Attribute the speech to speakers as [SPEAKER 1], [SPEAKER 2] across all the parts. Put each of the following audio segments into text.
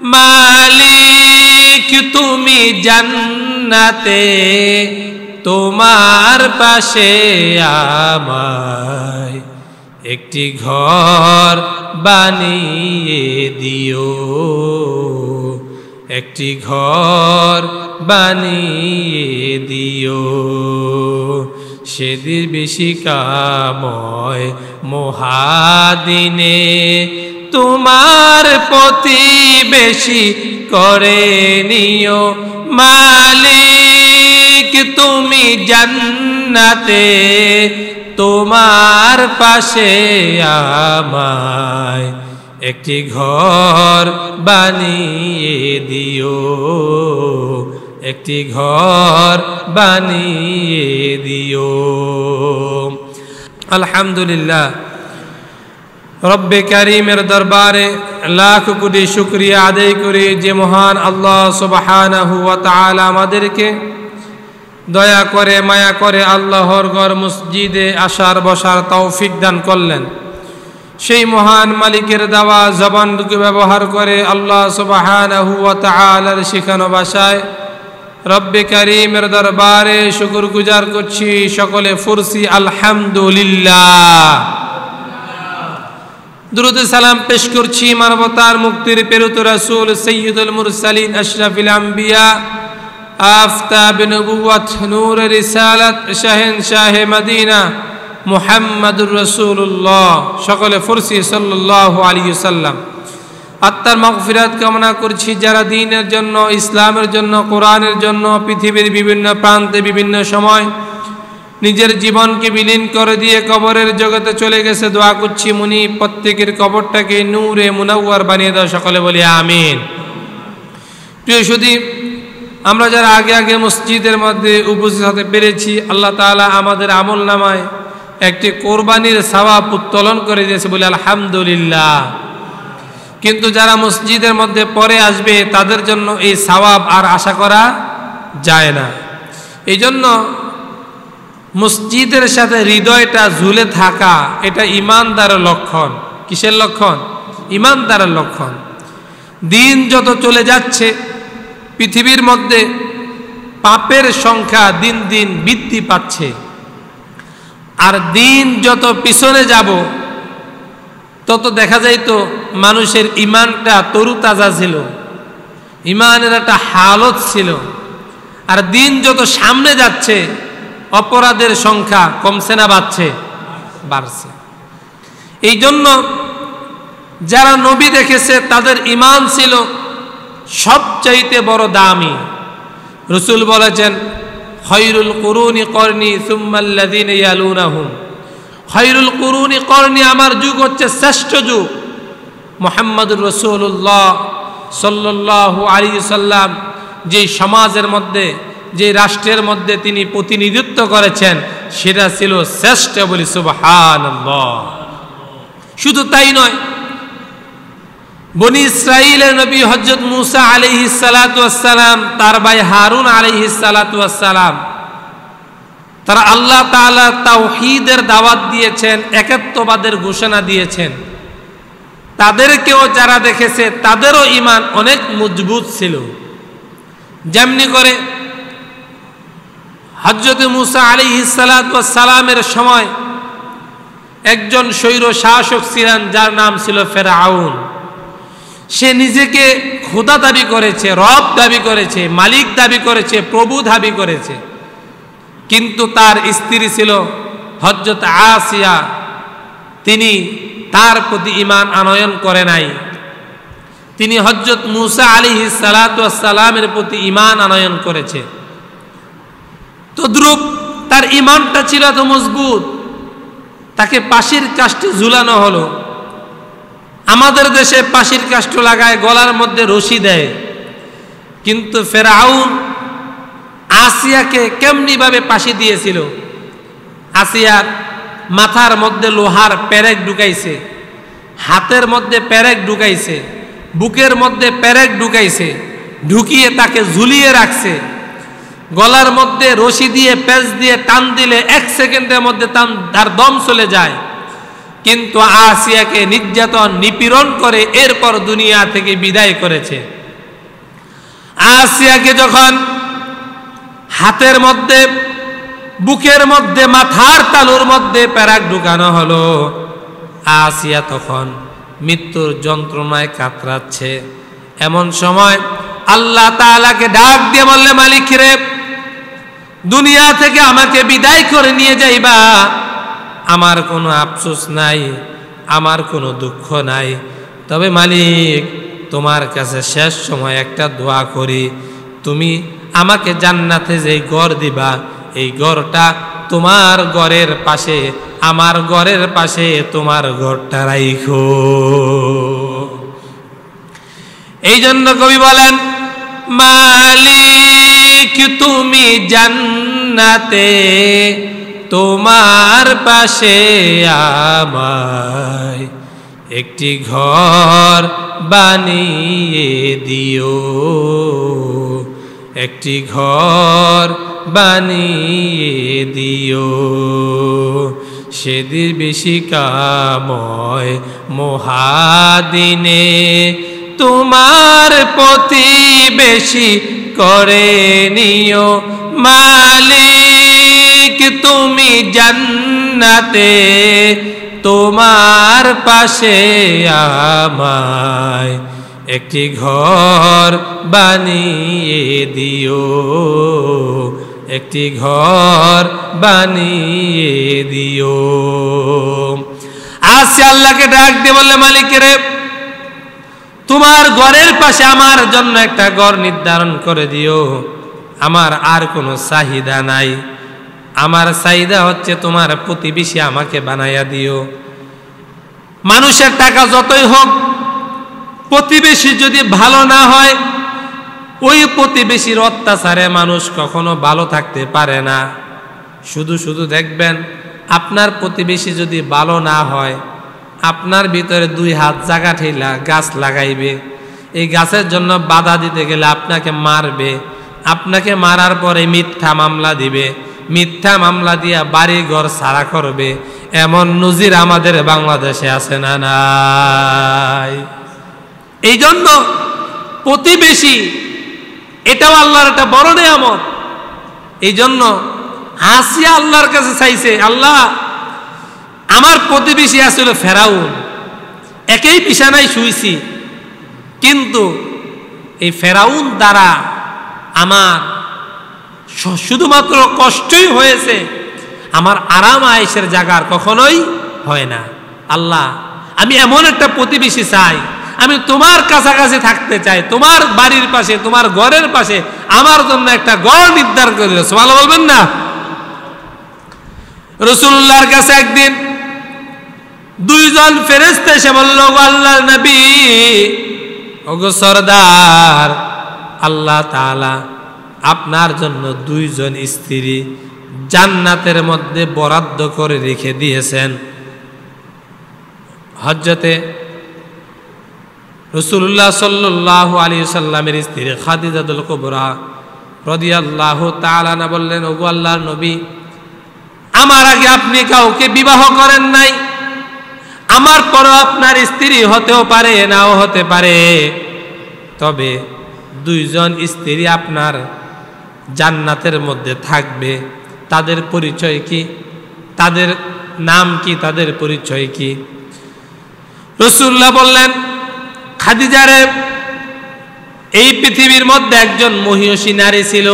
[SPEAKER 1] মালিক তুমি জান্নাতে তোমার পাশে আমায় একটি ঘর বানিয়ে দিও, একটি ঘর বানিয়ে দিও। সেদিন বেশি কাময় মহাদিনে তোমার প্রতিবেশী করে নিও। মালিক তুমি জান্নাতে তোমার পাশে আমায় একটি ঘর বানিয়ে দিও, একটি ঘর বানিয়ে দিও। আলহামদুলিল্লাহ, রব্বে কারীমের দরবারে লাখ কোটি শুকরিয়া আদায় করি যে মহান আল্লাহ সুবহানাহু ওয়া তাআলা আমাদেরকে দয়া করে মায়া করে আল্লাহর ঘর মসজিদে আসার বসার তৌফিক দান করলেন। সেই মহান মালিকের দেওয়া জবানটুকু ব্যবহার করে আল্লাহ সুবহানাহু ওয়া তাআলার শিখানো ভাষায় রব্বে কারীমের দরবারে শুকরগুজার করছি। সকলে ফুরসি আলহামদুলিল্লাহ। দুরূদ সালাম পেশ করছি মানবতার মুক্তির প্রেরিত রাসূল সাইয়্যিদুল মুরসালিন আশরাফুল আম্বিয়া আফতাব নবুওয়াত নূর রিসালাত শাহেনশাহ মদিনা মুহাম্মাদুর রাসূলুল্লাহ। সকলে ফুরসি সাল্লাল্লাহু আলাইহি ওয়াসাল্লাম। আত্মার মাগফিরাত কামনা করছি যারা দ্বীনের জন্য, ইসলামের জন্য, কোরআনের জন্য পৃথিবীর বিভিন্ন প্রান্তে বিভিন্ন সময় নিজের জীবনকে বিলীন করে দিয়ে কবরের জগতে চলে গেছে। দোয়া করছি মুনি প্রত্যেকের কবরটাকে নূরে মুনাওয়ার বানিয়ে দাও। সকলে বলি আমিন। প্রিয় সুধী, আমরা যারা আগে আগে মসজিদের মধ্যে উপস্থিত হতে পেরেছি, আল্লাহ তাআলা আমাদের আমল নামায় একটি কোরবানির সওয়াব উত্তোলন করে দিয়েছে, বলে আলহামদুলিল্লাহ। কিন্তু যারা মসজিদের মধ্যে পরে আসবে তাদের জন্য এই সওয়াব আর আশা করা যায় না। এই জন্য মসজিদের সাথে হৃদয়টা ঝুলে থাকা এটা ঈমানদারের লক্ষণ। কিসের লক্ষণ? ঈমানদারের লক্ষণ। দিন যত চলে যাচ্ছে পৃথিবীর মধ্যে পাপের সংখ্যা দিন দিন বৃদ্ধি পাচ্ছে, আর দিন যত পিছনে যাব তত দেখা যাইত মানুষের ঈমানটা তরুতাজা ছিল, ঈমানের একটা হালত ছিল। আর দিন যত সামনে যাচ্ছে অপরাধের সংখ্যা কমছে না বাড়ছে? বাড়ছে। এই জন্য যারা নবী দেখেছে তাদের ঈমান ছিল সবচাইতে বড় দামি। রাসূল বলেছেন, খায়রুল কুরুনি করনি সুম্মাল্লাযিনা ইয়ালুনাহুম। খায়রুল কুরুনি করনি, আমার যুগ হচ্ছে শ্রেষ্ঠ যুগ। মুহাম্মদুর রাসূলুল্লাহ সাল্লাল্লাহু আলাইহি সাল্লাম যে সমাজের মধ্যে, যে রাষ্ট্রের মধ্যে তিনি প্রতিনিধিত্ব করেছেন সেটা ছিল শ্রেষ্ঠ। বলি সুবহানাল্লাহ। শুধু তাই নয়, বনি ইসরাইলের নবী হযরত মূসা আলাইহিস সালাতু ওয়াস সালাম, তার ভাই হারুন আলাইহিস সালাতু ওয়াস সালাম, তারা আল্লাহ তাআলা তাওহীদের দাওয়াত দিয়েছেন, একাত্মবাদের ঘোষণা দিয়েছেন। তাদেরকেও যারা দেখেছে তাদেরও ঈমান অনেক মজবুত ছিল। যেমনি করে হযরত মূসা আলাইহিস সালাতু ওয়াস সালামের সময় একজন স্বৈর শাসক ছিলেন যার নাম ছিল ফেরাউন। সে নিজেকে খোদা দাবি করেছে, রব দাবি করেছে, মালিক দাবি করেছে, প্রভু দাবি করেছে। কিন্তু তার স্ত্রী ছিল হযরত আসিয়া, তিনি তার প্রতি ঈমান আনয়ন করে নাই। তিনি হযরত মূসা আলাইহিস সালাতু ওয়াস সালামের প্রতি ঈমান আনয়ন করেছে। তদ্রূপ তার ঈমানটা ছিল এত মজবুত, তাকে ফাঁসির কাষ্ঠে ঝুলানো হলো। আমাদের দেশে ফাঁসির কাষ্ঠ লাগায়, গলার মধ্যে রশি দেয়, কিন্তু ফেরাউন আসিয়াকে কেমনি ভাবে ফাঁসি দিয়েছিল। আসিয়ার মাথার মধ্যে লোহার পেরেক ঢুকাইছে, হাতের মধ্যে পেরেক ঢুকাইছে, বুকের মধ্যে পেরেক ঢুকাইছে, ঢুকিয়ে তাকে ঝুলিয়ে রাখছে। গলার মধ্যে রশি দিয়ে পেঁচ দিয়ে টান দিলে 1 সেকেন্ডের মধ্যে তার দম চলে যায়। কিন্তু আসিয়াকে নির্যাতন নিপীড়ন করে এরপর দুনিয়া থেকে বিদায় করেছে। আসিয়াকে যখন হাতের মধ্যে, বুকের মধ্যে, মাথার তালুর মধ্যে প্যারাক ঢুকানো হলো, আসিয়া তখন মৃত্যুর যন্ত্রণায় কাতরাচ্ছে। এমন সময় আল্লাহ তাআলাকে ডাক দিয়ে বললে, মালিক রে, দুনিয়া থেকে আমাকে বিদায় করে নিয়ে যাইবা, আমার কোনো আফসোস নাই, আমার কোনো দুঃখ নাই, তবে মালিক তোমার কাছে শেষ সময় একটা দোয়া করি, তুমি আমাকে জান্নাতে যে ঘর দিবা, এই ঘরটা তোমার ঘরের পাশে, আমার ঘরের পাশে তোমার ঘরটা রাইখো। এই জন্য কবি বলেন, মালিক তুমি জান্নাতে তোমার পাশে আমায় একটি ঘর বানিয়ে দিও, একটি ঘর বানিয়ে দিও, সেদিন বেশি কাময় মহাদিনে তোমার প্রতিবেশী করে নিও। মালিক তুমি জান্নাতে তোমার পাশে আমায় একটি ঘর বানিয়ে দিও, একটি ঘর বানিয়ে দিও। আসিয়া আল্লাহকে ডাক দিয়ে বললে, মালিক রে, তোমার ঘরের পাশে আমার জন্য একটা ঘর নির্ধারণ করে দিও, আমার আর কোনো চাহিদা নাই, আমার চাহিদা হচ্ছে তোমার প্রতিবেশী আমাকে বানাইয়া দিও। মানুষের টাকা যতই হোক, প্রতিবেশী যদি ভালো না হয়, ওই প্রতিবেশীর অত্যাচারে মানুষ কখনো ভালো থাকতে পারে না। শুধু শুধু দেখবেন, আপনার প্রতিবেশী যদি ভালো না হয়, আপনার ভিতরে দুই হাত জায়গা ঠেলা গাছ লাগাইবে, এই গাছের জন্য বাধা দিতে গেলে আপনাকে মারবে, আপনাকে মারার পরে মিথ্যা মামলা দিবে, মিথ্যা মামলা দিয়া বাড়ি ঘর ছাড়া করবে। এমন নজির আমাদের বাংলাদেশে আছে না নাই? এই জন্য প্রতিবেশী এটাও আল্লাহর একটা বড় নিয়ামত। এই জন্য আসিয়া আল্লাহর কাছে চাইছে, আল্লাহ আমার প্রতিবেশী আসলে ফেরাউন, একই বিছানায় শুইছি, কিন্তু এই ফেরাউন দ্বারা আমার শুধুমাত্র কষ্টই হয়েছে, আমার আরাম আয়েশের জায়গার কখনোই হয় না। আল্লাহ আমি এমন একটা প্রতিবেশী চাই, আমি তোমার কাছাকাছি থাকতে চাই, তোমার বাড়ির পাশে, তোমার ঘরের পাশে আমার জন্য একটা ঘর নির্ধারণ করে দিল। সুবহানাল্লাহ বলবেন না? রাসূলুল্লাহর কাছে একদিন দুইজন ফেরেশতা এসে বলল, আল্লাহর নবী, ওগো সরদার, আল্লাহ তাআলা আপনার জন্য দুইজন স্ত্রী জান্নাতের মধ্যে বরাদ্দ করে রেখে দিয়েছেন। হযরতে রাসূলুল্লাহ সাল্লাল্লাহু আলাইহি সাল্লামের স্ত্রী খাদিজাতুল কুবরা রাদিয়াল্লাহু তাআলা আনহা বললেন, ওগো আল্লাহর নবী, আমার আগে আপনি কাউকে বিবাহ করেন নাই, আমার পরও আপনার স্ত্রী হতেও পারে, নাও হতে পারে, তবে দুইজন স্ত্রী আপনার জান্নাতের মধ্যে থাকবে। তাদের পরিচয় কি? তাদের নাম কি? তাদের পরিচয় কি? রাসূলুল্লাহ বললেন, খাদিজারে, এই পৃথিবীর মধ্যে একজন মহিয়সী নারী ছিল,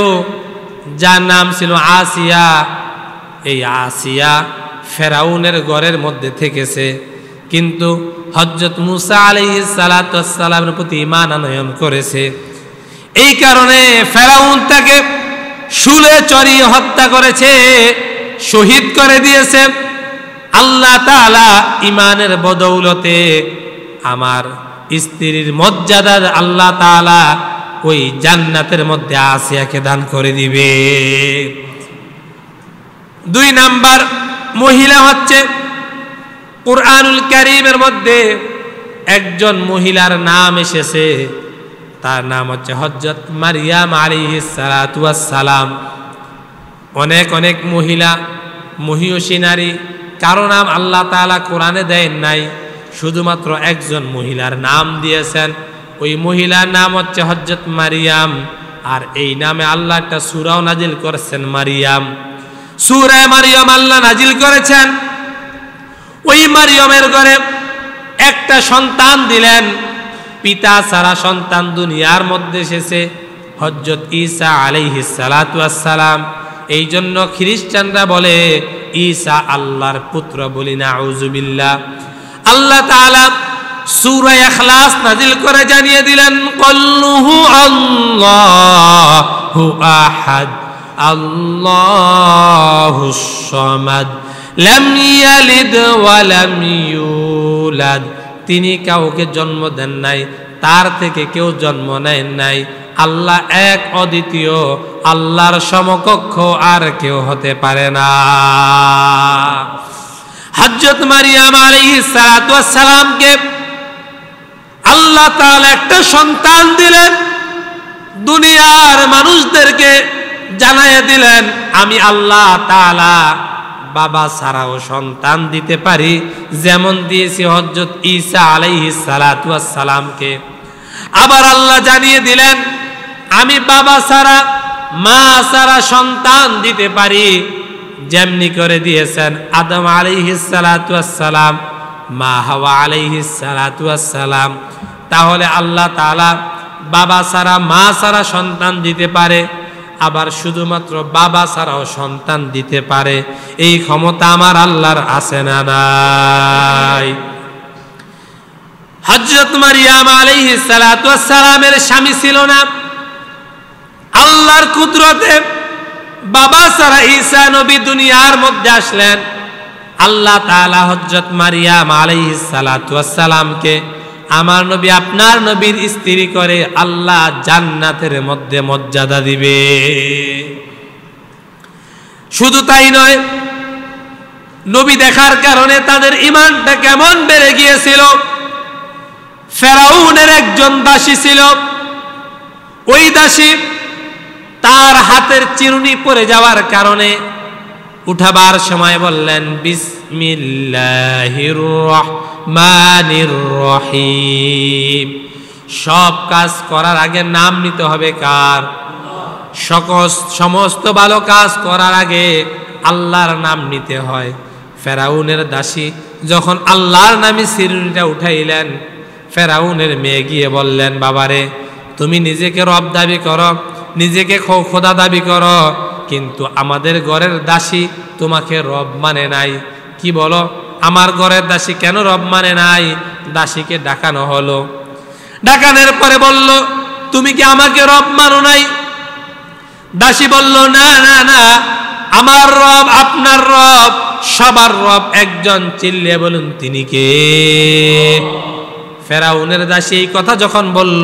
[SPEAKER 1] যার নাম ছিল আসিয়া। এই আসিয়া ফেরাউনের ঘরের মধ্যে থেকেছে, কিন্তু হযরত মুসা আলাইহিস সালাতু ওয়াস সালামের প্রতি ঈমান আনয়ন করেছে। এই কারণে ফেরাউন তাকে শুলে চড়িয়ে হত্যা করেছে, শহীদ করে দিয়েছে। আল্লাহ তাআলা ঈমানের বদৌলতে আমার স্ত্রীর মর্যাদা আল্লাহ তাআলা ওই জান্নাতের মধ্যে আসিয়াকে দান করে দিবে। 2 নাম্বার মহিলা হচ্ছে, কুরআনুল কারীমের মধ্যে একজন মহিলার নাম এসেছে, তার নাম হচ্ছে হযরত মারইয়াম আলাইহিস সালাতু ওয়াস সালাম। অনেক অনেক মহিলা, মহিয়সী নারী কারো নাম আল্লাহ তাআলা কোরআনে দেন নাই, শুধুমাত্র একজন মহিলার নাম দিয়েছেন। ওই মহিলার নাম হচ্ছে হযরত মারিয়াম। আর এই নামে আল্লাহ একটা সূরাও নাজিল করেছেন, মারিয়াম। সূরা মারিয়াম আল্লাহ নাজিল করেছেন। ওই মারিয়ামের ঘরে একটা সন্তান দিলেন, পিতা ছাড়া সন্তান দুনিয়ার মধ্যে এসেছে, হযরত ঈসা আলাইহিস সালাতু ওয়াস সালাম। এই জন্য খ্রিস্টানরা বলে ঈসা আল্লাহর পুত্র, বলি নাউযুবিল্লাহ। আল্লাহ তাআলা সূরা ইখলাস নাজিল করে জানিয়ে দিলেন, কুল্লুহু আল্লাহু আহাদ আল্লাহুস সামাদ লাম ইয়ালিদ ওয়া লাম ইউলাদ। তিনি কাউকে জন্ম দেন নাই, তার থেকে কেউ জন্ম নেন নাই। আল্লাহ এক, অদ্বিতীয়, আল্লাহর সমকক্ষ আর কেউ হতে পারে না। হযরত মারিয়াম আলাইহিস সালাতু ওয়াস সালামকে আল্লাহ তাআলা একটা সন্তান দিলেন, দুনিয়ার মানুষদেরকে জানাইয়া দিলেন, আমি আল্লাহ তাআলা বাবা ছাড়াও সন্তান দিতে পারি, যেমন দিয়েছি হযরত ঈসা আলাইহিস সালাতু ওয়াস সালামকে। আবার আল্লাহ জানিয়ে দিলেন, আমি বাবা ছাড়া মা ছাড়া সন্তান দিতে পারি, যেমনি করে দিয়েছেন আদম আলাইহিস সালাতু ওয়াস সালাম, মা হাওয়া আলাইহিস সালাতু ওয়াস সালাম। তাহলে আল্লাহ তাআলা বাবা ছাড়া মা ছাড়া সন্তান দিতে পারে, আবার শুধুমাত্র বাবা ছাড়াও সন্তান দিতে পারে। এই ক্ষমতা আমার আল্লাহর আছে না নাই? হযরত মারিয়াম আলাইহিস সালাতু ওয়াস সালামের স্বামী ছিল না। আল্লাহর কুদরতে বাবা ছাড়া ঈসা নবী দুনিয়ার মধ্যে আসলেন। আল্লাহ তাআলা হযরত মারিয়াম আলাইহিস সালাতু ওয়াস সালামকে আমার নবী আপনার নবীর স্ত্রী করে আল্লাহ জান্নাতের মধ্যে মর্যাদা দিবে। শুধু তাই নয়, নবী দেখার কারণে তাদের ঈমানটা কেমন বেড়ে গিয়েছিল। ফেরাউনের একজন দাসী ছিল, ওই দাসী তার হাতের চিরুনি পড়ে যাওয়ার কারণে উঠাবার সময় বললেন বিসমিল্লাহির রহমানির রহিম। সব কাজ করার আগে নাম নিতে হবে কার? সমস্ত ভালো কাজ করার আগে আল্লাহর নাম নিতে হয়। ফেরাউনের দাসী যখন আল্লাহর নামে চিরুনিটা উঠাইলেন, ফেরাউনের মেয়ে গিয়ে বললেন, বাবারে তুমি নিজেকে রব দাবি করো, নিজেকে খোদা দাবি করো, কিন্তু আমাদের ঘরের দাসী তোমাকে রব মানে নাই। কি বলো? আমার ঘরের দাসী কেন রব মানে নাই? দাসীকে ডাকানো হলো। ডাকানোর পরে বলল, তুমি কি আমাকে রব মানো নাই? দাসী বলল, না না না, আমার রব আপনার রব, সবার রব একজন। চিল্লিয়ে বলুন তিনি কে? ফেরাউনের দাসী এই কথা যখন বলল,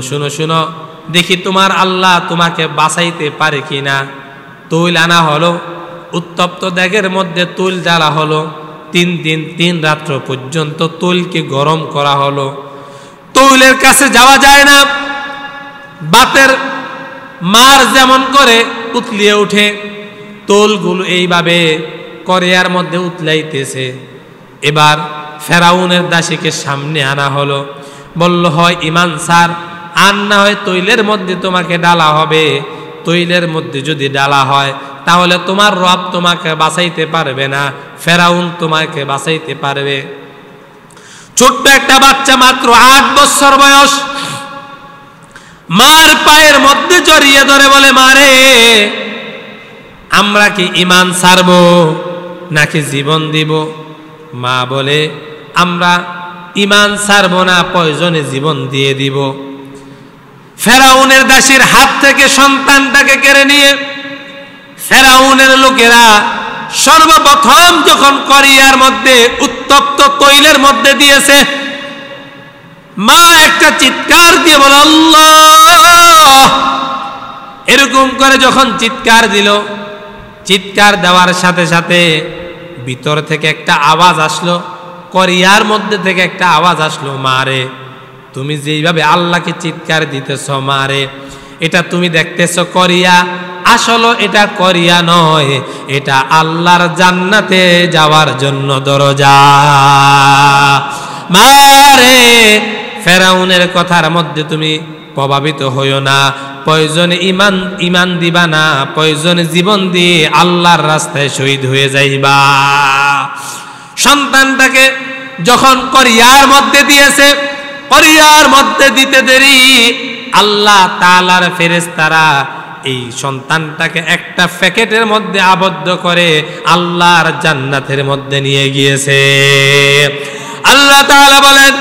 [SPEAKER 1] শুনো শুনো, দেখি তোমার আল্লাহ তোমাকে বাঁচাইতে পারে কিনা। তৈল আনা হলো, উত্তপ্ত দেগের মধ্যে তৈল জ্বালা হলো, 3 দিন 3 রাত্র পর্যন্ত তৈলকে গরম করা হলো। তৈলের কাছে যাওয়া যায় না। বাতের মার যেমন করে উতলিয়ে উঠে, তৈলগুলো এইভাবে করিয়ার মধ্যে উতলাইতেছে। এবার ফেরাউনের দাসীকে সামনে আনা হলো, বলল, হয় ঈমান ছাড়, আর না হয় তৈলের মধ্যে তোমাকে ডালা হবে। তৈলের মধ্যে যদি ডালা হয় তাহলে তোমার রব তোমাকে বাঁচাইতে পারবে না, ফেরাউন তোমাকে বাঁচাইতে পারবে। ছোট্ট একটা বাচ্চা, মাত্র 8 বছর বয়স, মার পায়ের মধ্যে জড়িয়ে ধরে বলে, মারে আমরা কি ঈমান ছাড়বো নাকি জীবন দিব? মা বলে, আমরা ঈমান ছাড়বো না, প্রয়োজনে জীবন দিয়ে দিব। ফেরাউনের দাসীর হাত থেকে সন্তানটাকে কেড়ে নিয়ে ফেরাউনের লোকেরা সর্বপ্রথম যখন করিয়ার মধ্যে উত্তপ্ত তৈলের মধ্যে দিয়েছে, মা একটা চিৎকার দিয়ে বলে, আল্লাহ। এরকম করে যখন চিৎকার দিল, চিৎকার দেওয়ার সাথে সাথে ভিতর থেকে একটা আওয়াজ আসলো, করিয়ার মধ্যে থেকে একটা আওয়াজ আসলো, মারে তুমি যেইভাবে আল্লাহকে চিৎকার দিতেছ, মারে এটা তুমি দেখতেছ করিয়া আসলে এটা করিয়া নয়, এটা আল্লাহর জান্নাতে যাওয়ার জন্য দরজা। মারে ফেরাউনের কথার মধ্যে তুমি প্রভাবিত হইও না, প্রয়োজনে ইমান দিবা না, প্রয়োজনে জীবন দিয়ে আল্লাহর রাস্তায় শহীদ হয়ে যাইবা। সন্তানটাকে যখন করিয়ার মধ্যে দিয়েছে, করিয়ার মধ্যে দিতে দেরি আল্লাহ তাআলার ফেরেশতারা এই সন্তানটাকে একটা প্যাকেটের মধ্যে আবদ্ধ করে আল্লাহর জান্নাতের মধ্যে নিয়ে গিয়েছে। আল্লাহ তাআলা বলেন,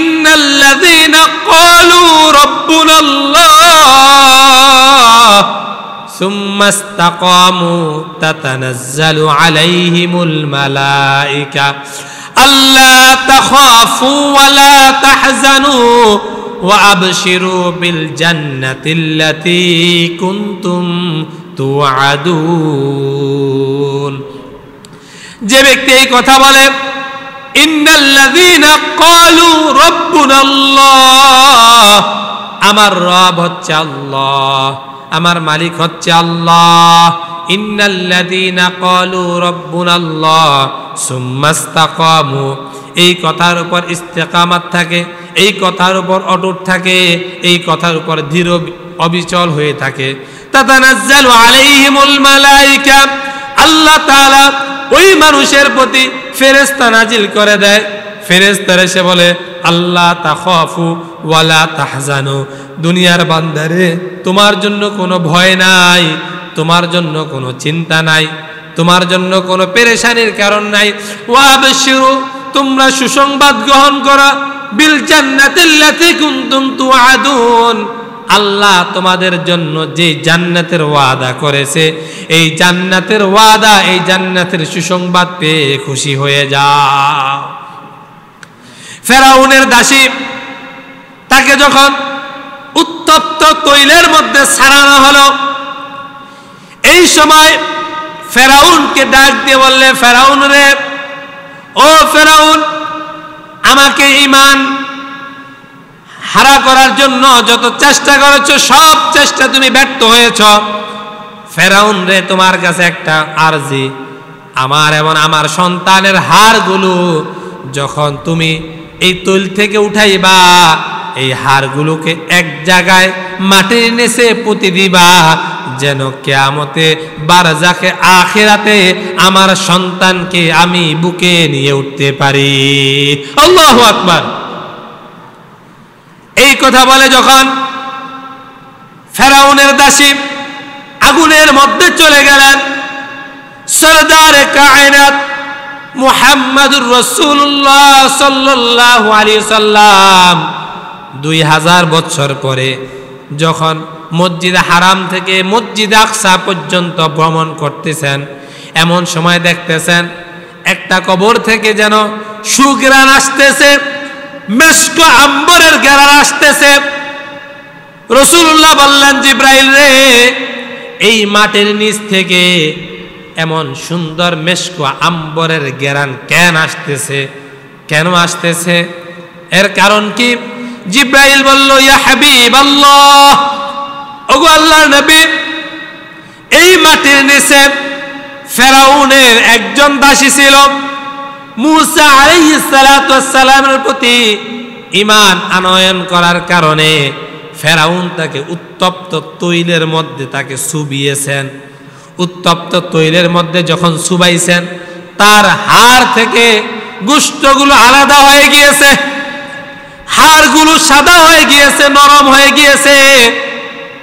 [SPEAKER 1] ইন্নাল্লাযীনা ক্বালু রাব্বুনাল্লাহ সুম্মা ইসতাকামু তাতানাজ্জালু আলাইহিমুল মালায়েকা আল্লা তাখাফু ওয়া লা তাহজানু ওয়া আবশিরু বিল জান্নাতিল্লাতী কুনতুম তুআদুন। যে ব্যক্তি এই কথা বলে, ইন্নাল্লাযীনা ক্বালু রাব্বুনাল্লাহ, আমার রব হচ্ছে আল্লাহ, আমার মালিক হচ্ছে আল্লাহ। ইন্নাল্লাযীনা ক্বালু রাব্বুনাল্লাহ সুম্মা ইসতাকামু, এই কথার উপর ইস্তেকামাত থাকে, এই কথার উপর অটুট থাকে, এই কথার উপর দৃঢ় অবিচল হয়ে থাকে। তাতানাজ্জালু আলাইহিমুল মালায়েকা, আল্লাহ তাআলা ওই মানুষের প্রতি ফেরেশতা নাজিল করে দেয়। ফেরেশতারা এসে বলে, আল্লাহ তাখাফু ওয়া লা তাহজানু, দুনিয়ার বান্দারে তোমার জন্য কোনো ভয় নাই, তোমার জন্য কোনো চিন্তা নাই, তোমার জন্য কোনো পেরেশানির কারণ নাই। ওয়া আবশিরু, তোমরা সুসংবাদ গ্রহণ করো, বিল জান্নাতিল্লাতী কুনতুম তুআদুন, আল্লাহ তোমাদের জন্য যে জান্নাতের ওয়াদা করেছে, এই জান্নাতের ওয়াদা, এই জান্নাতের সুসংবাদ পেয়ে খুশি হয়ে যাও। ফেরাউনের দাসী তাকে যখন উত্তপ্ত তৈলের মধ্যে ছাড়ানো হলো, এই সময় ফেরাউনকে ডাক দিয়ে বললে, ফেরাউন রে, ও ফেরাউন, আমাকে ঈমান হারা করার জন্য যত চেষ্টা করেছো সব চেষ্টা তুমি ব্যর্থ হয়েছ। ফেরাউন রে, তোমার কাছে একটা আরজি, আমার সন্তানের হাড়গুলো যখন তুমি এই তৈল থেকে উঠাইবা, এই হাড়গুলোকে এক জায়গায় মাটির নিচে পুঁতে দিবা, যেন কিয়ামতে বারজাখে আখিরাতে আমার সন্তানকে আমি বুকে নিয়ে উঠতে পারি। আল্লাহু আকবার। এই কথা বলে যখন ফেরাউনের দাসী আগুনের মধ্যে চলে গেলেন, সরদার কায়নাত মুহাম্মাদুর রাসূলুল্লাহ সাল্লাল্লাহু আলাইহি সাল্লাম 2000 বছর পরে যখন মসজিদ হারাম থেকে মসজিদ আকসা পর্যন্ত ভ্রমণ করতেছেন, এমন সময় দেখতেছেন একটা কবর থেকে যেন সুঘ্রাণ আসতেছে, মেশক আম্বরের ঘ্রাণ আসতেছে। রাসূলুল্লাহ বললেন, জিবরাইল রে, এই মাটির নিচ থেকে এমন সুন্দর মেশক আম্বরের ঘ্রাণ কেন আসতেছে, কেন আসতেছে? এর কারণ কি? জিবরাইল বলল, ইয়া হাবিবাল্লাহ, ওগো আল্লাহর নবী, এই মাটির নিচে ফেরাউনের একজন দাসী ছিল, মূসা আলাইহিস সালাতু ওয়াস সালামের প্রতি ঈমান আনয়ন করার কারণে ফেরাউন তাকে উত্তপ্ত তৈলের মধ্যে তাকে চুবিয়েছেন। উত্তপ্ত তৈলের মধ্যে যখন চুবাইছেন, তার হাড় থেকে গোশতগুলো আলাদা হয়ে গিয়েছে, হাড়গুলো সাদা হয়ে গিয়েছে, নরম হয়ে গিয়েছে।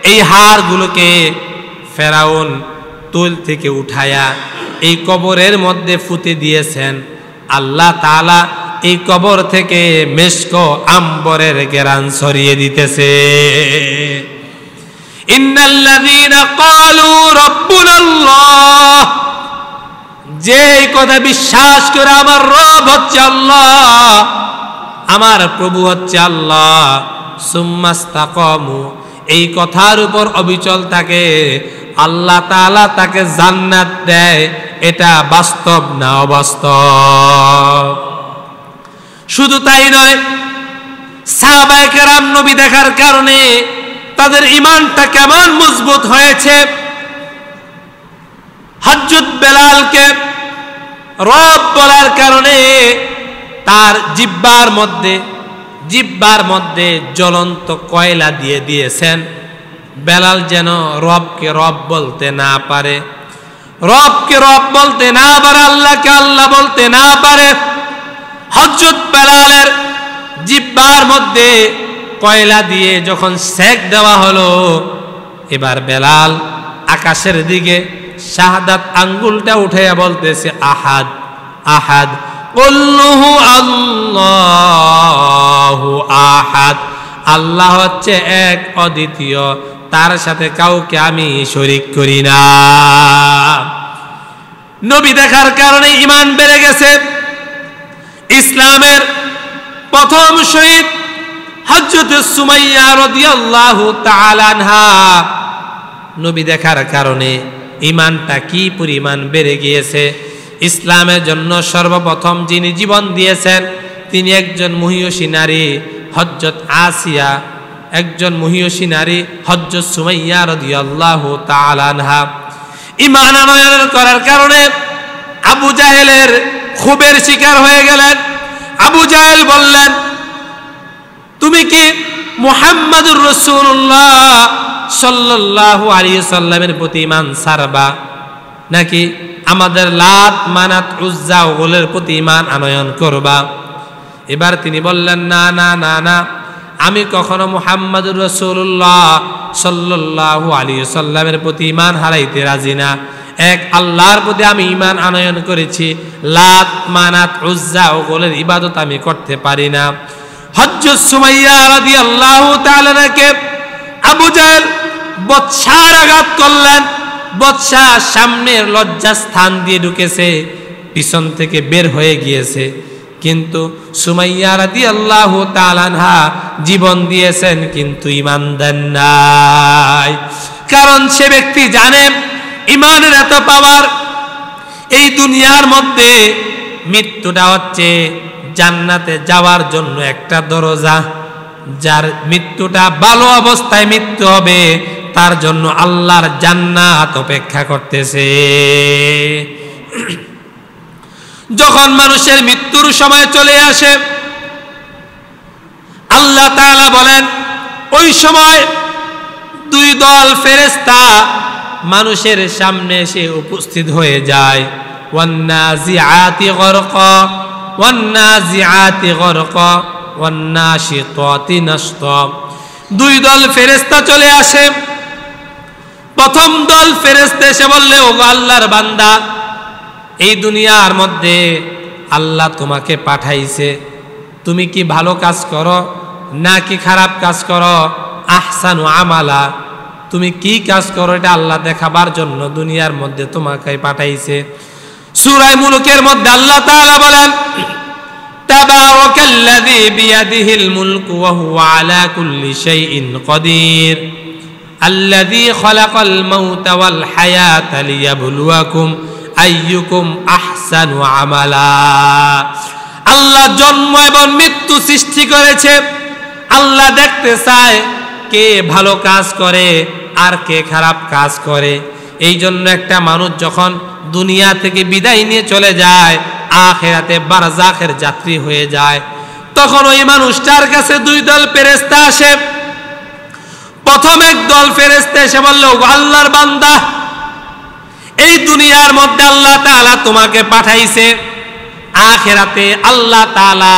[SPEAKER 1] এই হাড়গুলোকে ফেরাউন তৈল থেকে উঠায়া এই কবরের মধ্যে পুঁতে দিয়েছেন। আল্লাহ তাআলা এই কবর থেকে মেশক আম্বরের ঘ্রাণ ছড়িয়ে দিতেছে। ইন্নাল্লাযীনা ক্বালু রাব্বুনাল্লাহ, যে এই কথা বিশ্বাস করে আমার রব হচ্ছে আল্লাহ, আমার প্রভু হচ্ছে আল্লাহ, সুম্মা ইসতাকামু, এই কথার উপর অবিচল থাকে, আল্লাহ তাআলা তাকে জান্নাত দেয়। এটা বাস্তব না অবাস্তব? শুধু তাই নয়, সাহাবায়ে কেরাম নবী দেখার কারণে তাদের ঈমানটা কেমন মজবুত হয়েছে, হযরত বেলালকে রব বলার কারণে তার জিহ্বার মধ্যে জ্বলন্ত কয়লা দিয়ে দিয়েছেন, বেলাল যেন রবকে রব বলতে না পারে, রবকে রব বলতে না পারে, আল্লাহকে আল্লাহ বলতে না পারে। হযরত বেলালের জিহ্বার মধ্যে কয়লা দিয়ে যখন সেক দেওয়া হলো, এবার বেলাল আকাশের দিকে শাহাদাত আঙ্গুলটা উঠাইয়া বলতেছে আহাদ আহাদ, কুল্লুহু আল্লাহু আহাদ, আল্লাহ হচ্ছে এক অদ্বিতীয়, তার সাথে কাউকে আমি শরীক করি না। নবী দেখার কারণে ঈমান বেড়ে গেছে। ইসলামের প্রথম শহীদ হযরত সুমাইয়া রাদিয়াল্লাহু তাআলা আনহা, নবী দেখার কারণে ঈমানটা কি পরিমাণ বেড়ে গিয়েছে। ইসলামের জন্য সর্বপ্রথম যিনি জীবন দিয়েছেন তিনি একজন মহিয়সী নারী হযরত আসিয়া, একজন মহিয়সী নারী হযরত সুমাইয়া রাদিয়াল্লাহু তাআলা আনহা। ঈমান আনয়ন করার কারণে আবু জাহেলের ক্ষোভের শিকার হয়ে গেলেন। আবু জাহেল বললেন, তুমি কি মুহাম্মাদুর রাসূলুল্লাহ সাল্লাল্লাহু আলাইহি সাল্লামের প্রতি ঈমান ছাড়বা, নাকি আমাদের লাত মানাত উজ্জা ওগুলোর প্রতি ঈমান আনয়ন করবা? এবার তিনি বললেন, না না না না, আমি কখনো মুহাম্মাদুর রাসূলুল্লাহ সাল্লাল্লাহু আলাইহি সাল্লামের প্রতি ঈমান হারাইতে রাজি না। এক আল্লাহর প্রতি আমি ঈমান আনয়ন করেছি, লাত মানাত উজ্জা ওগুলোর ইবাদত আমি করতে পারি না। হযরত সুমাইয়া রাদিয়াল্লাহু তাআলা কে আবু জাহেল বৎসার আঘাত করলেন। বৎসা সামনের লজ্জাস্থান দিয়ে ঢুকেছে, পিছন থেকে বের হয়ে গিয়েছে, কিন্তু সুমাইয়া রাদিয়াল্লাহু তাআলা আনহা জীবন দিয়েছেন কিন্তু ঈমান দেন নাই। কারণ সে ব্যক্তি জানে ঈমানের এত পাওয়ার। এই দুনিয়ার মধ্যে মৃত্যুটা হচ্ছে জান্নাতে যাওয়ার জন্য একটা দরজা। যার মৃত্যুটা ভালো অবস্থায় মৃত্যু হবে তার জন্য আল্লাহর জান্নাত অপেক্ষা করতেছে। যখন মানুষের মৃত্যুর সময় চলে আসে, আল্লাহ তাআলা বলেন ওই সময় দুই দল ফেরেশতা মানুষের সামনে এসে উপস্থিত হয়ে যায়। ওয়ান্নাজিআতি গরকা ওয়ান্নাজিআতি গরকা ওয়ান্নাশিতাতি নাশতা। দুই দল ফেরেশতা চলে আসে। প্রথম দল ফেরেশতা এসে বললে, ও আল্লাহর বান্দা, এই দুনিয়ার মধ্যে আল্লাহ তোমাকে পাঠাইছে, তুমি কি ভালো কাজ করো নাকি খারাপ কাজ করো? আহসানু আমালা, তুমি কি কাজ করো এটা আল্লাহ দেখাবার জন্য দুনিয়ার মধ্যে তোমাকে পাঠাইছে। সূরা মুলুকের মধ্যে আল্লাহ তাআলা বলেন, তাবারাকাল্লাযী বিয়াদিহিল মুলকু ওয়া হুয়া আলা কুল্লি শাইইন কাদির আল্লাযী খালাকাল মাউতা ওয়াল হায়াতা লিয়াবলুয়াকুম আইয়ুকুম আহসানু আমালা। আল্লাহ জন্ম এবং মৃত্যু সৃষ্টি করেছে। আল্লাহ দেখতে চায় কে ভালো কাজ করে আর কে খারাপ কাজ করে। এই জন্য একটা মানুষ যখন দুনিয়া থেকে বিদায় নিয়ে চলে যায়, আখিরাতে বারজাখের যাত্রী হয়ে যায়, তখন ওই মানুষটার কাছে দুই দল ফেরেশতা আসে। প্রথম এক দল ফেরেশতা এসে বলল, আল্লাহর বান্দা, এই দুনিয়ার মধ্যে আল্লাহ তাআলা তোমাকে পাঠাইছে, আখিরাতে আল্লাহ তাআলা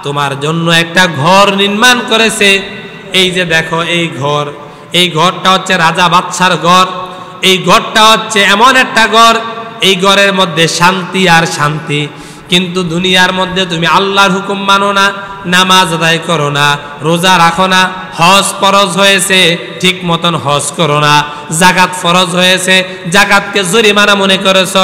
[SPEAKER 1] তোমার জন্য একটা ঘর নির্মাণ করেছে। এই যে দেখো এই ঘর, এই ঘরটা হচ্ছে রাজা বাদশার ঘর। এই ঘরটা হচ্ছে এমন একটা ঘর, এই ঘরের মধ্যে শান্তি আর শান্তি। কিন্তু দুনিয়ার মধ্যে তুমি আল্লাহর হুকুম মানো না, নামাজ আদায় করো না, রোজা রাখো না, হজ ফরজ হয়েছে ঠিক মতন হজ করো না, যাকাত ফরজ হয়েছে যাকাতকে জরিমানা মনে করেছো,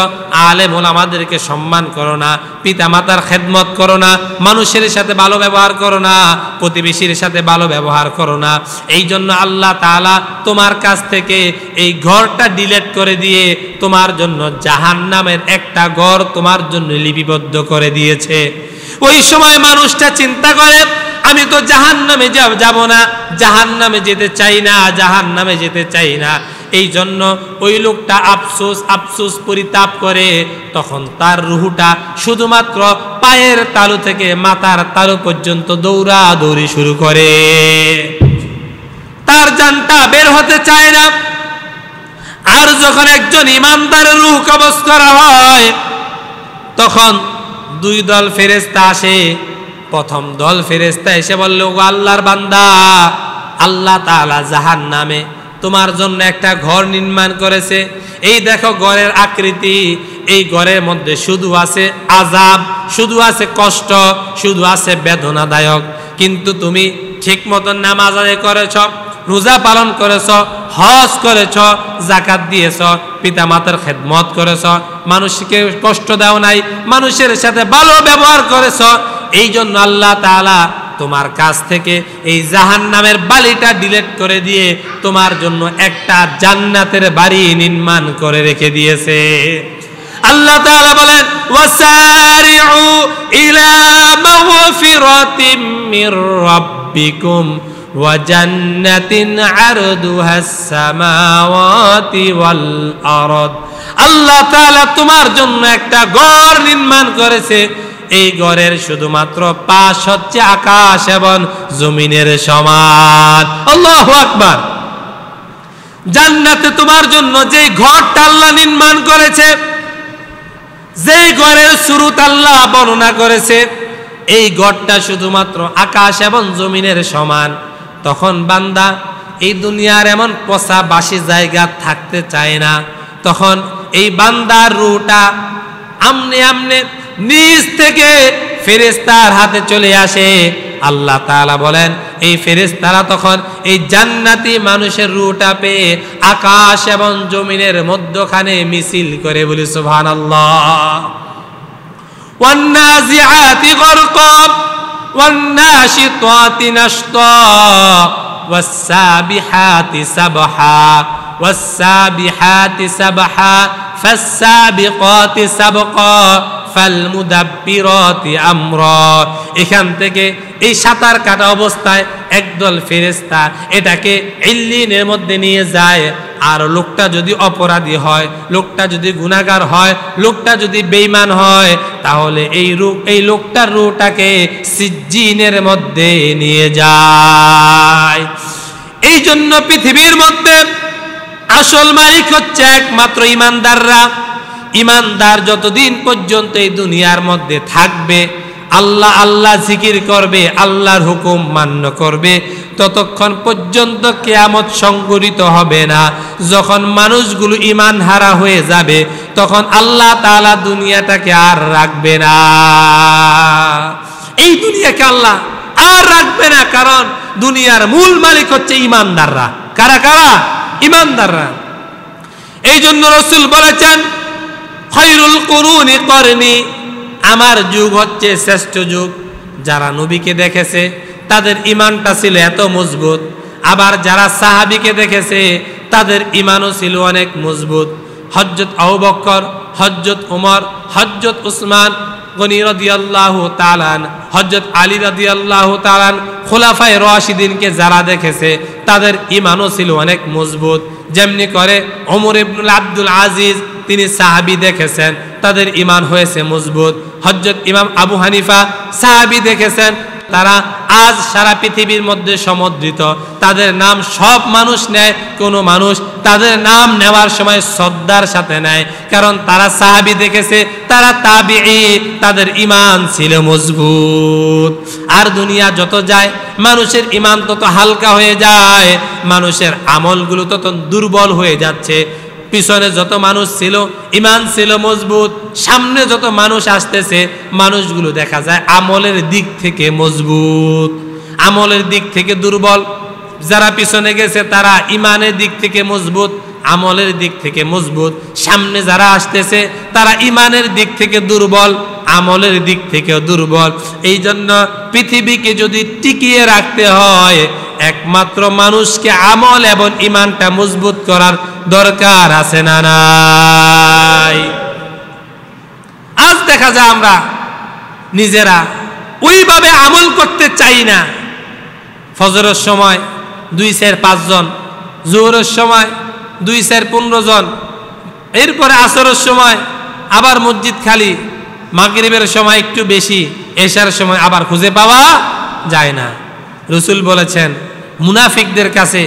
[SPEAKER 1] আলেম ওলামাদেরকে সম্মান করো না, পিতা মাতার খেদমত করো না, মানুষের সাথে ভালো ব্যবহার করো না, প্রতিবেশীর সাথে ভালো ব্যবহার করো না। এই জন্য আল্লাহ তাআলা তোমার কাছ থেকে এই ঘরটা ডিলিট করে দিয়ে তোমার জন্য জাহান্নামের একটা ঘর তোমার জন্য লিপিবদ্ধ করে দিয়েছে। ওই সময় মানুষটা চিন্তা করে, আমি তো জাহান্নামে যাব না, জাহান্নামে যেতে চাই না, জাহান্নামে যেতে চাই না। এই জন্য ওই লোকটা আফসোস আফসোস পরিতাপ করে, তখন তার রুহটা শুধুমাত্র পায়ের তালু থেকে মাথার তালু পর্যন্ত দৌড়াদৌড়ি শুরু করে, তার জানটা বের হতে চায় না। আর যখন একজন ইমানদারের রূহ কবজ করা হয়, তখন দুই দল ফেরেশতা আসে। প্রথম দল ফেরেশতা এসে বলল, ও আল্লাহর বান্দা, আল্লাহ তাআলা জাহান্নামে তোমার জন্য একটা ঘর নির্মাণ করেছে। এই দেখো ঘরের আকৃতি, এই ঘরের মধ্যে শুধু আছে আযাব, শুধু আছে কষ্ট, শুধু আছে বেদনাদায়ক। কিন্তু তুমি ঠিক মতন নামাজ আদায় করেছ, রোজা পালন করেছ, হজ করেছ, যাকাত দিয়েছ, পিতা মাতার খেদমত করেছ, মানুষকে কষ্ট দাও নাই, মানুষের সাথে ভালো ব্যবহার করেছ। এই জন্য আল্লাহ তাআলা তোমার কাছ থেকে এই জাহান্নামের বালিটা ডিলিট করে দিয়ে তোমার জন্য একটা জান্নাতের বাড়ি নির্মাণ করে রেখে দিয়েছে। আল্লাহ তাআলা বলেন, ওয়াসারিউ ইলা মাগফিরাতিম মির রাব্বিকুম ওয়া জান্নাতিন আরদুহাস সামাওয়াতি ওয়াল আরদ। আল্লাহ তাআলা তোমার জন্য একটা ঘর নির্মাণ করেছে, এই ঘরের শুধুমাত্র পাশ হচ্ছে আকাশ এবং জমিনের সমান। আল্লাহু আকবার। জান্নাতে তোমার জন্য যে ঘরটা আল্লাহ নির্মাণ করেছে, যেই ঘরের শুরুত আল্লাহ বর্ণনা করেছে, এই ঘরটা শুধুমাত্র আকাশ এবং জমিনের সমান। তখন বান্দা এই দুনিয়ার এমন পচা বাসি জায়গা থাকতে চায় না। তখন এই বান্দার রূহটা আমনে আমনে নিজ থেকে ফেরেশতার হাতে চলে আসে। আল্লাহ তাআলা বলেন, এই ফেরেশতারা তখন এই জান্নাতি মানুষের রূহটা পেয়ে আকাশ এবং জমিনের মধ্যখানে মিছিল করে, বলি সুবহানাল্লাহ। ওয়ান্নাজিআতি গরকা ওয়ান্নাশিতাতি নাশতা ওয়াসসাবিহাতি সাবহা ওয়াসসাবিহাতি সাবহা ফাসসাবিকাতি সাবকা ফালমুদাব্বিরাতি আমরা। এখান থেকে এই সাঁতার কাটা অবস্থায় একদল ফেরেশতা এটাকে ইল্লিনের মধ্যে নিয়ে যায়। আর লোকটা যদি অপরাধী হয়, লোকটা যদি গুনাহগার হয়, লোকটা যদি বেঈমান হয়, তাহলে এই লোকটার রূহটাকে সিজ্জিনের মধ্যে নিয়ে যায়। এই জন্য পৃথিবীর মধ্যে আসল মালিক হচ্ছে একমাত্র ঈমানদাররা। ঈমানদার যতদিন পর্যন্ত এই দুনিয়ার মধ্যে থাকবে, আল্লাহ আল্লাহ জিকির করবে, আল্লাহর হুকুম মান্য করবে, ততক্ষণ পর্যন্ত কিয়ামত সংঘটিত হবে না। যখন মানুষগুলো ঈমান হারা হয়ে যাবে, তখন আল্লাহ তাআলা দুনিয়াটাকে আর রাখবে না। এই দুনিয়াকে আল্লাহ আর রাখবে না, কারণ দুনিয়ার মূল মালিক হচ্ছে ঈমানদাররা। কারা কারা? ঈমানদাররা। এই জন্য রাসূল বলেছেন, খায়রুল কুরুনি করনি, আমার যুগ হচ্ছে শ্রেষ্ঠ যুগ। যারা নবীকে দেখেছে তাদের ঈমানটা ছিল এত মজবুত, আবার যারা সাহাবীকে দেখেছে তাদের ঈমানও ছিল অনেক মজবুত। হযরত আবু বকর, হযরত ওমর, হযরত উসমান গনি রাদিয়াল্লাহু তাআলা, হযরত আলী রাদিয়াল্লাহু তাআলা, খুলাফায়ে রাশিদিনকে যারা দেখেছে তাদের ঈমানও ছিল অনেক মজবুত। যেমনি করে ওমর ইবনে আব্দুল আজিজ, তিনি সাহাবী দেখেছেন, তাদের ঈমান হয়েছে মজবুত। হযরত ইমাম আবু হানিফা সাহাবী দেখেছেন, তারা আজ সারা পৃথিবীর মধ্যে সমদ্রিত। তাদের নাম সব মানুষ নেয়, কোনো মানুষ তাদের নাম নেওয়ার সময় শ্রদ্ধার সাথে নেয়, কারণ তারা সাহাবী দেখেছে, তারা তাবিঈ, তাদের ঈমান ছিল মজবুত। আর দুনিয়া যত যায় মানুষের ঈমান তত হালকা হয়ে যায়, মানুষের আমলগুলো তত দুর্বল হয়ে যাচ্ছে। পিছনে যত মানুষ ছিল ঈমান ছিল মজবুত, সামনে যত মানুষ আসতেছে মানুষগুলো দেখা যায় আমলের দিক থেকে মজবুত, আমলের দিক থেকে দুর্বল। যারা পিছনে গেছে তারা ঈমানের দিক থেকে মজবুত, আমলের দিক থেকে মজবুত। সামনে যারা আসতেছে তারা ঈমানের দিক থেকে দুর্বল, আমলের দিক থেকেও দুর্বল। এই জন্য পৃথিবীকে যদি টিকিয়ে রাখতে হয়, একমাত্র মানুষকে আমল এবং ঈমানটা মজবুত করার দরকার আছে না নাই? আজ দেখা যায় আমরা নিজেরা ওইভাবে আমল করতে চাই না। ফজরের সময় 2-4-5 জন, জোহরের সময় 2-4-15 জন। এরপরে আসরের সময় আবার মসজিদ খালি, মাগরিবের সময় একটু বেশি, এশার সময় আবার খুঁজে পাওয়া যায় না। রাসূল বলেছেন মুনাফিকদের কাছে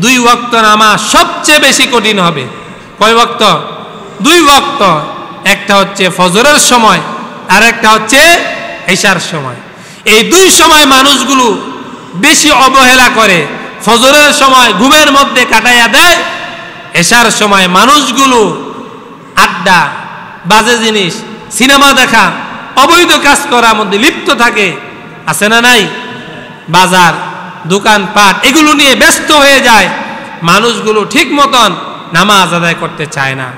[SPEAKER 1] 2 ওয়াক্ত নামাজ সবচেয়ে বেশি কঠিন হবে। কয় ওয়াক্ত? 2 ওয়াক্ত। একটা হচ্ছে ফজরের সময় আর একটা হচ্ছে এশার সময়। এই 2 সময় মানুষগুলো বেশি অবহেলা করে। ফজরের সময় ঘুমের মধ্যে কাটাইয়া দেয়, এশার সময় মানুষগুলো আড্ডা, বাজে জিনিস, সিনেমা দেখা, অবৈধ কাজ করার মধ্যে লিপ্ত থাকে। আছে না নাই? বাজার, দোকানপাট এগুলো নিয়ে ব্যস্ত হয়ে যায়। মানুষগুলো ঠিক মতন নামাজ আদায় করতে চায় না।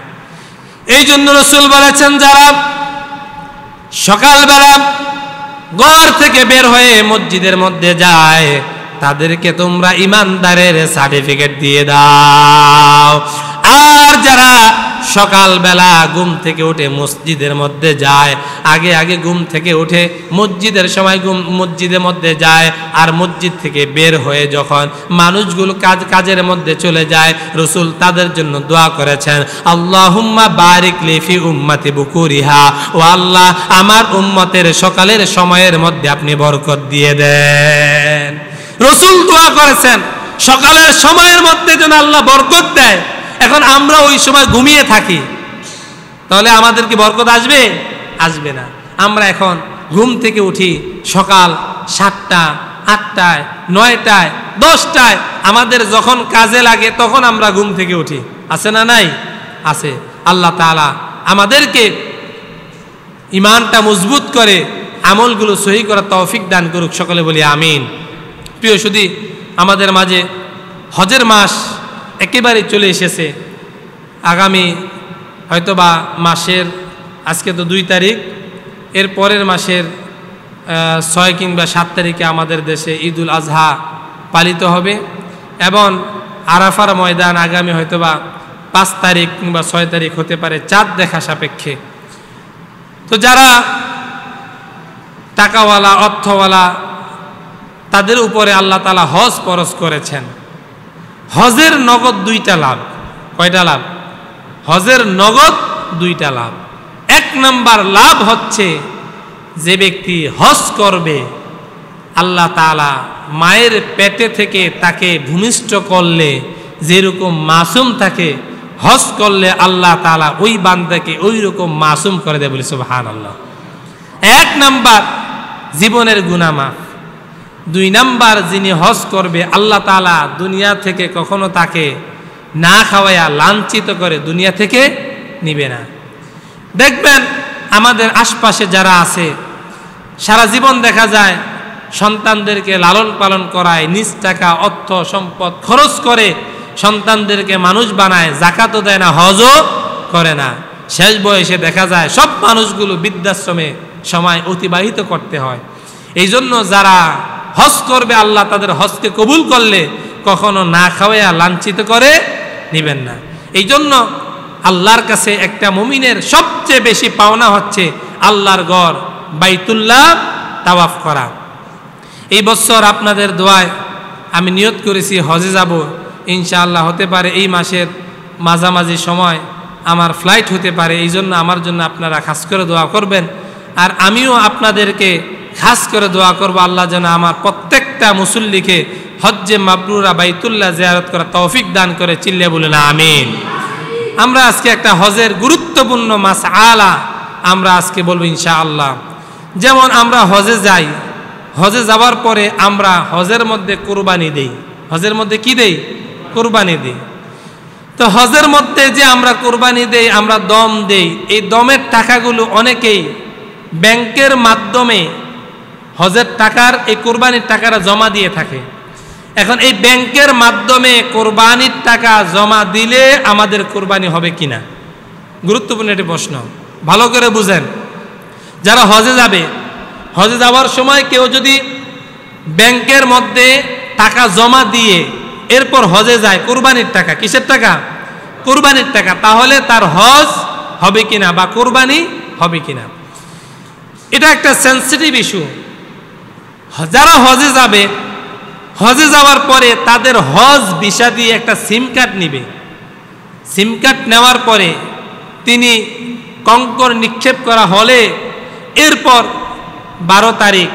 [SPEAKER 1] এই জন্য রাসূল বলেছেন যারা সকালবেলা ঘর থেকে বের হয়ে মসজিদের মধ্যে যায় তাদেরকে তোমরা ইমানদারের সার্টিফিকেট দিয়ে দাও। আর যারা সকালবেলা ঘুম থেকে উঠে মসজিদের মধ্যে যায়, আগে আগে ঘুম থেকে উঠে মসজিদের সময় মসজিদের মধ্যে যায়, আর মসজিদ থেকে বের হয়ে যখন মানুষগুলো কাজের মধ্যে চলে যায়, রাসূল তাদের জন্য দোয়া করেছেন, আল্লাহুম্মা বারিক লি ফি উম্মতি বুকুরিহা, ও আল্লাহ আমার উম্মতের সকালের সময়ের মধ্যে আপনি বরকত দিয়ে দেন। রাসূল দোয়া করেছেন সকালের সময়ের মধ্যে যেন আল্লাহ বরকত দেয়। এখন আমরা ওই সময় ঘুমিয়ে থাকি, তাহলে আমাদের কি বরকত আসবে? আসবে না। আমরা এখন ঘুম থেকে উঠি সকাল 7টা, 8টায়, 9টায়, 10টায়, আমাদের যখন কাজে লাগে তখন আমরা ঘুম থেকে উঠি। আছে না নাই? আছে। আল্লাহ তাআলা আমাদেরকে ঈমানটা মজবুত করে আমলগুলো সহি করার তৌফিক দান করুক। সকলে বলি আমিন। প্রিয় সুধী, আমাদের মাঝে হজের মাস একেবারে চলে এসেছে। আগামী হয়তোবা মাসের, আজকে তো 2 তারিখ, এর পরের মাসের 6 কিংবা 7 তারিখে আমাদের দেশে ঈদুল আজহা পালিত হবে এবং আরাফার ময়দান আগামী হয়তোবা 5 তারিখ কিংবা 6 তারিখ হতে পারে, চাঁদ দেখা সাপেক্ষে। তো যারা টাকাওয়ালা, অর্থওয়ালা, তাদের উপরে আল্লাহ তাআলা হজ ফরজ করেছেন। হজের নগদ 2টা লাভ। কয়টা লাভ? হজের নগদ 2টা লাভ। 1 নাম্বার লাভ হচ্ছে যে ব্যক্তি হজ করবে, আল্লাহ তাআলা মায়ের পেটে থেকে তাকে ভূমিষ্ঠ করলে যেরকম মাসুম থাকে, হজ করলে আল্লাহ তাআলা ওই বান্দাকে ওই রকম মাসুম করে দেয়। বলি সুবহানাল্লাহ। 1 নাম্বার জীবনের গুনাহ মাফ। 2 নাম্বার যিনি হজ করবে আল্লাহ তাআলা দুনিয়া থেকে কখনো তাকে না খাওয়ায়া লাঞ্ছিত করে দুনিয়া থেকে নিবে না। দেখবেন আমাদের আশপাশে যারা আছে, সারা জীবন দেখা যায় সন্তানদেরকে লালন পালন করায়, নিজ টাকা, অর্থ, সম্পদ খরচ করে সন্তানদেরকে মানুষ বানায়, যাকাতও দেয় না, হজও করে না। শেষ বয়সে দেখা যায় সব মানুষগুলো বৃদ্ধাশ্রমে সময় অতিবাহিত করতে হয়। এই জন্য যারা হজ করবে আল্লাহ তাদের হজকে কবুল করলে কখনো না খাওয়াইয়া লাঞ্ছিত করে নেবেন না। এই জন্য আল্লাহর কাছে একটা মুমিনের সবচেয়ে বেশি পাওনা হচ্ছে আল্লাহর ঘর বাইতুল্লাহ তাওয়াফ করা। এই বছর আপনাদের দোয়ায় আমি নিয়ত করেছি হজে যাব ইনশাআল্লাহ। হতে পারে এই মাসের মাঝামাঝি সময় আমার ফ্লাইট হতে পারে, এই জন্য আমার জন্য আপনারা খাস করে দোয়া করবেন। আর আমিও আপনাদেরকে খাস করে দোয়া করব আল্লাহ যেন আমার প্রত্যেকটা মুসল্লিকে হজ্জে মাবরুরা বাইতুল্লাহ জিয়ারত করা তৌফিক দান করে। চিল্লে বলেন আমিন। আমরা আজকে একটা হজের গুরুত্বপূর্ণ মাসআলা আমরা আজকে বলবো ইনশাআল্লাহ। যেমন আমরা হজে যাই, হজে যাওয়ার পরে আমরা হজের মধ্যে কুরবানি দেই। হজের মধ্যে কি দেই? কুরবানি দেই। তো হজের মধ্যে যে আমরা কুরবানি দেই, আমরা দম দেই, এই দমের টাকাগুলো অনেকেই ব্যাংকের মাধ্যমে হজের টাকার, এই কোরবানির টাকাটা জমা দিয়ে থাকে। এখন এই ব্যাংকের মাধ্যমে কোরবানির টাকা জমা দিলে আমাদের কোরবানি হবে কিনা? গুরুত্বপূর্ণ একটি প্রশ্ন, ভালো করে বুঝেন। যারা হজে যাবে, হজে যাওয়ার সময় কেউ যদি ব্যাংকের মধ্যে টাকা জমা দিয়ে এরপর হজে যায়, কোরবানির টাকা, কিসের টাকা? কোরবানির টাকা, তাহলে তার হজ হবে কিনা বা কোরবানি হবে কিনা, এটা একটা সেন্সিটিভ ইস্যু। যারা হজে যাবে, হজে যাওয়ার পরে তাদের হজ ভিসা দিয়ে একটা সিম কার্ড নিবে। সিম কার্ড নেওয়ার পরে তিনি কঙ্কর নিক্ষেপ করা হলে এরপর 12 তারিখ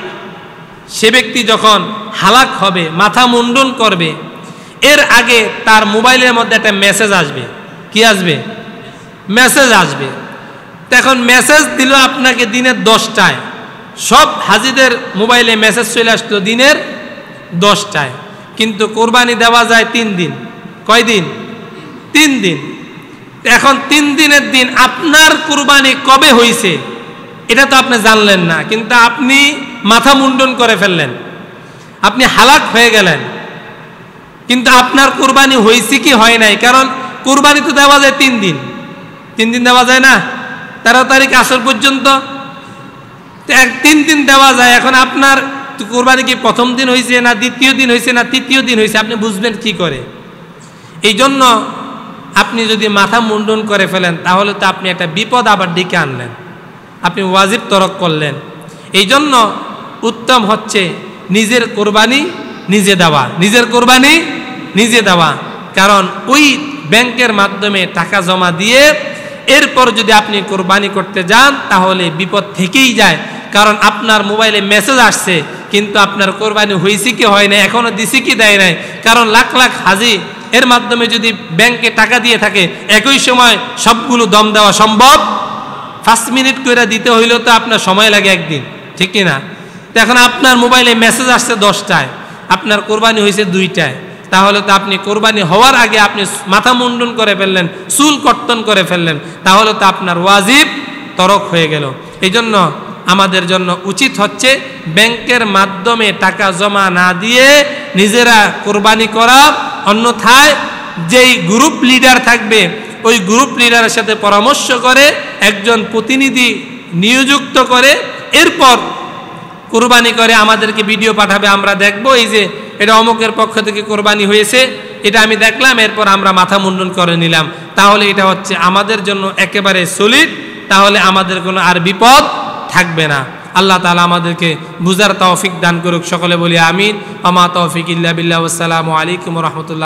[SPEAKER 1] সে ব্যক্তি যখন হালাক হবে, মাথা মুন্ডন করবে, এর আগে তার মোবাইলের মধ্যে একটা মেসেজ আসবে। কি আসবে? মেসেজ আসবে। এখন মেসেজ দিল আপনাকে দিনের 10টায়। সব হাজিদের মোবাইলে মেসেজ চলে আসতো দিনের 10টায়, কিন্তু কোরবানি দেওয়া যায় 3 দিন। কয় দিন? 3 দিন। এখন 3 দিনের দিন আপনার কোরবানি কবে হয়েছে এটা তো আপনি জানলেন না, কিন্তু আপনি মাথা মুন্ডন করে ফেললেন, আপনি হালাক হয়ে গেলেন, কিন্তু আপনার কোরবানি হয়েছে কি হয় নাই? কারণ কোরবানি তো দেওয়া যায় 3 দিন। 3 দিন দেওয়া যায় না? 13 তারিখ আসর পর্যন্ত 3 দিন দেওয়া যায়। এখন আপনার কোরবানি কি প্রথম দিন হয়েছে না দ্বিতীয় দিন হয়েছে না তৃতীয় দিন হয়েছে, আপনি বুঝবেন কি করে? এই জন্য আপনি যদি মাথা মুন্ডন করে ফেলেন তাহলে তো আপনি একটা বিপদ আবার ডেকে আনলেন, আপনি ওয়াজিব তরক করলেন। এই জন্য উত্তম হচ্ছে নিজের কোরবানি নিজে দেওয়া, নিজের কোরবানি নিজে দেওয়া। কারণ ওই ব্যাংকের মাধ্যমে টাকা জমা দিয়ে এরপর যদি আপনি কোরবানি করতে যান তাহলে বিপদ থেকেই যায়। কারণ আপনার মোবাইলে মেসেজ আসছে, কিন্তু আপনার কোরবানি হয়েছে কি হয় না, এখনো দিছে কি দেয় নাই। কারণ লাখ লাখ হাজি এর মাধ্যমে যদি ব্যাংকে টাকা দিয়ে থাকে, একই সময় সবগুলো দম দেওয়া সম্ভব? 5 মিনিট করে দিতে হইলেও তো আপনার সময় লাগে একদিন, ঠিক কি না? তো এখন আপনার মোবাইলে মেসেজ আসছে 10টায়, আপনার কোরবানি হয়েছে 2টায়, তাহলে তো আপনি কোরবানি হওয়ার আগে আপনি মাথা মুন্ডন করে ফেললেন, চুল কর্তন করে ফেললেন, তাহলে তো আপনার ওয়াজিব তরক হয়ে গেল। এই জন্য আমাদের জন্য উচিত হচ্ছে ব্যাংকের মাধ্যমে টাকা জমা না দিয়ে নিজেরা কোরবানি করা। অন্যথায় যেই গ্রুপ লিডার থাকবে ওই গ্রুপ লিডারের সাথে পরামর্শ করে একজন প্রতিনিধি নিযুক্ত করে এরপর কোরবানি করে আমাদেরকে ভিডিও পাঠাবে, আমরা দেখব এই যে এটা অমুকের পক্ষ থেকে কোরবানি হয়েছে, এটা আমি দেখলাম, এরপর আমরা মাথা মুন্ডন করে নিলাম। তাহলে এটা হচ্ছে আমাদের জন্য একেবারে সলিড, তাহলে আমাদের কোনো আর বিপদ থাকবে না। আল্লাহ তাআলা আমাদেরকে বুঝার তৌফিক দান করুক। সকলে বলি আমিন। আমা তৌফিক ইল্লা বিল্লাহ। আসসালামু আলাইকুম ওয়া রাহমাতুল্লাহ।